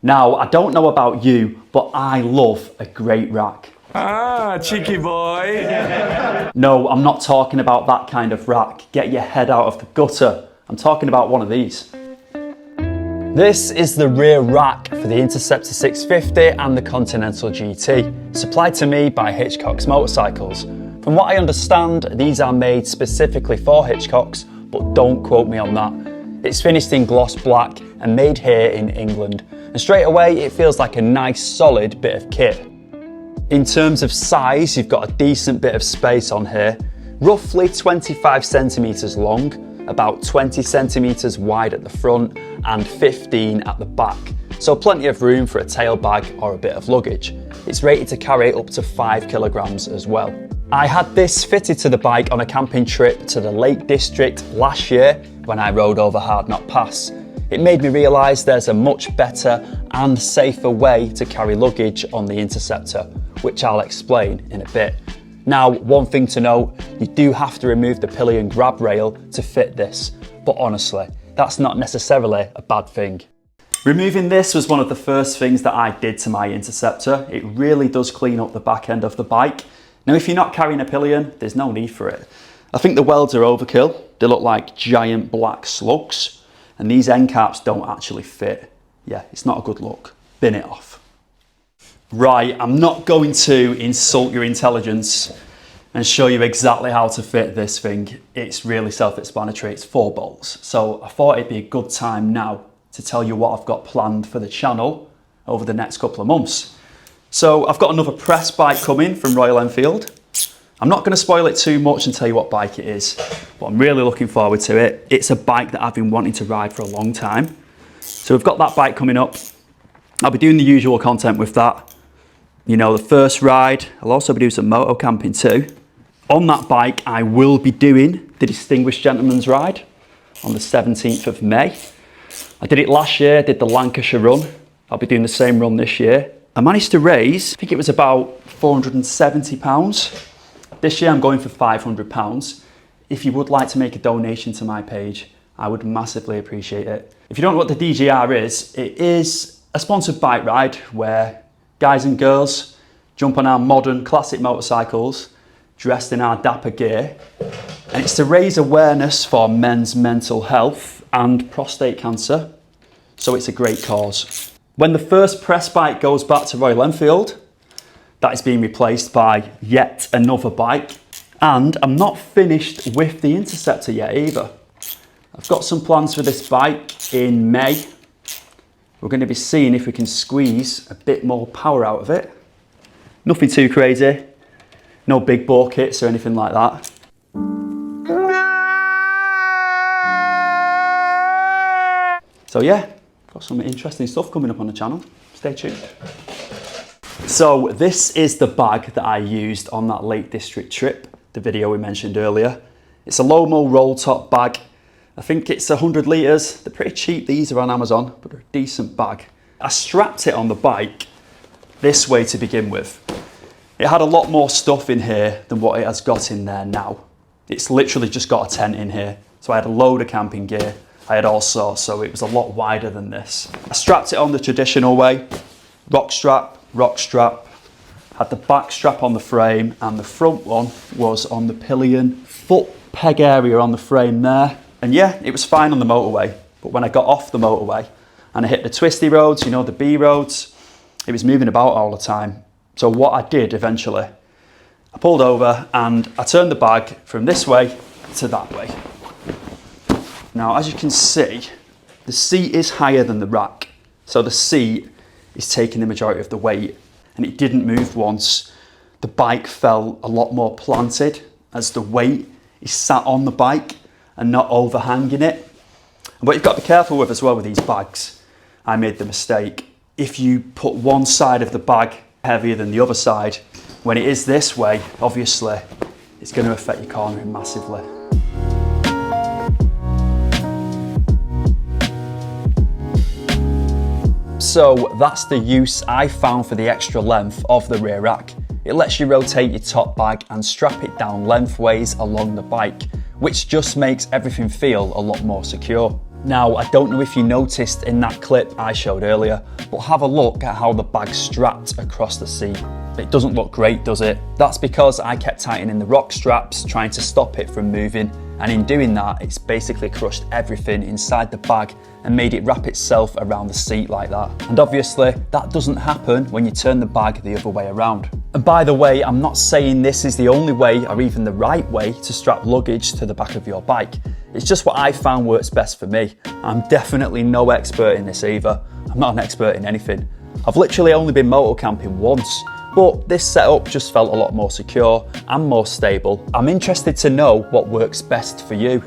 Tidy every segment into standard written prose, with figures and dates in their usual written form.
Now, I don't know about you, but I love a great rack. Ah, cheeky boy. No, I'm not talking about that kind of rack. Get your head out of the gutter. I'm talking about one of these. This is the rear rack for the Interceptor 650 and the Continental GT, supplied to me by Hitchcocks Motorcycles. From what I understand, these are made specifically for Hitchcocks, but don't quote me on that. It's finished in gloss black and made here in England. And straight away, it feels like a nice solid bit of kit. In terms of size, you've got a decent bit of space on here, roughly 25 centimetres long, about 20 centimetres wide at the front and 15 at the back. So plenty of room for a tail bag or a bit of luggage. It's rated to carry up to 5 kilograms as well. I had this fitted to the bike on a camping trip to the Lake District last year when I rode over Hardknott Pass. It made me realise there's a much better and safer way to carry luggage on the Interceptor, which I'll explain in a bit. Now, one thing to note, you do have to remove the pillion grab rail to fit this, but honestly, that's not necessarily a bad thing. Removing this was one of the first things that I did to my Interceptor. It really does clean up the back end of the bike. Now, if you're not carrying a pillion, there's no need for it. I think the welds are overkill. They look like giant black slugs, and these end caps don't actually fit. Yeah, it's not a good look. Bin it off. Right, I'm not going to insult your intelligence and show you exactly how to fit this thing. It's really self-explanatory, it's 4 bolts. So I thought it'd be a good time now to tell you what I've got planned for the channel over the next couple of months. So I've got another press bike coming from Royal Enfield. I'm not going to spoil it too much and tell you what bike it is, but I'm really looking forward to it. It's a bike that I've been wanting to ride for a long time. So we've got that bike coming up. I'll be doing the usual content with that. You know, the first ride. I'll also be doing some moto camping too. On that bike, I will be doing the Distinguished Gentleman's Ride on the 17th of May. I did it last year, did the Lancashire run. I'll be doing the same run this year. I managed to raise, I think it was about £470. This year I'm going for £500. If you would like to make a donation to my page, I would massively appreciate it. If you don't know what the DGR is, it is a sponsored bike ride where guys and girls jump on our modern classic motorcycles dressed in our dapper gear, and it's to raise awareness for men's mental health and prostate cancer, so it's a great cause. When the first press bike goes back to Royal Enfield, that is being replaced by yet another bike, and I'm not finished with the Interceptor yet either. I've got some plans for this bike in May. We're going to be seeing if we can squeeze a bit more power out of it. Nothing too crazy, no big bore kits or anything like that. So yeah, got some interesting stuff coming up on the channel. Stay tuned. So this is the bag that I used on that Lake District trip, the video we mentioned earlier. It's a Lomo roll top bag. I think it's 100 litres. They're pretty cheap, these are on Amazon, but they're a decent bag. I strapped it on the bike this way to begin with. It had a lot more stuff in here than what it has got in there now. It's literally just got a tent in here. So I had a load of camping gear. I had all sorts, so it was a lot wider than this. I strapped it on the traditional way, rock strap, had the back strap on the frame, and the front one was on the pillion foot peg area on the frame there. And yeah, it was fine on the motorway, but when I got off the motorway and I hit the twisty roads, you know, the B roads, it was moving about all the time. So what I did eventually, I pulled over and I turned the bag from this way to that way. Now, as you can see, the seat is higher than the rack. So the seat is taking the majority of the weight, and it didn't move once. The bike felt a lot more planted as the weight is sat on the bike and not overhanging it. And what you've got to be careful with as well with these bags, I made the mistake. If you put one side of the bag heavier than the other side, when it is this way, obviously, it's going to affect your cornering massively. So that's the use I found for the extra length of the rear rack. It lets you rotate your top bag and strap it down lengthways along the bike, which just makes everything feel a lot more secure. Now, I don't know if you noticed in that clip I showed earlier, but have a look at how the bag's strapped across the seat. It doesn't look great, does it? That's because I kept tightening the rock straps, trying to stop it from moving, and in doing that, it's basically crushed everything inside the bag and made it wrap itself around the seat like that. And obviously, that doesn't happen when you turn the bag the other way around. And by the way, I'm not saying this is the only way or even the right way to strap luggage to the back of your bike. It's just what I found works best for me. I'm definitely no expert in this either. I'm not an expert in anything. I've literally only been moto camping once, but this setup just felt a lot more secure and more stable. I'm interested to know what works best for you.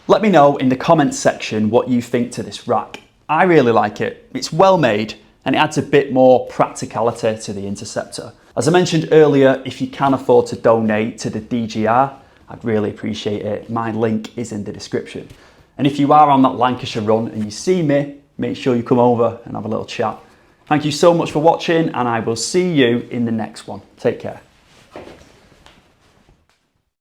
Let me know in the comments section what you think to this rack. I really like it. It's well made and it adds a bit more practicality to the Interceptor. As I mentioned earlier, if you can afford to donate to the DGR, I'd really appreciate it. My link is in the description. And if you are on that Lancashire run and you see me, make sure you come over and have a little chat. Thank you so much for watching, and I will see you in the next one. Take care.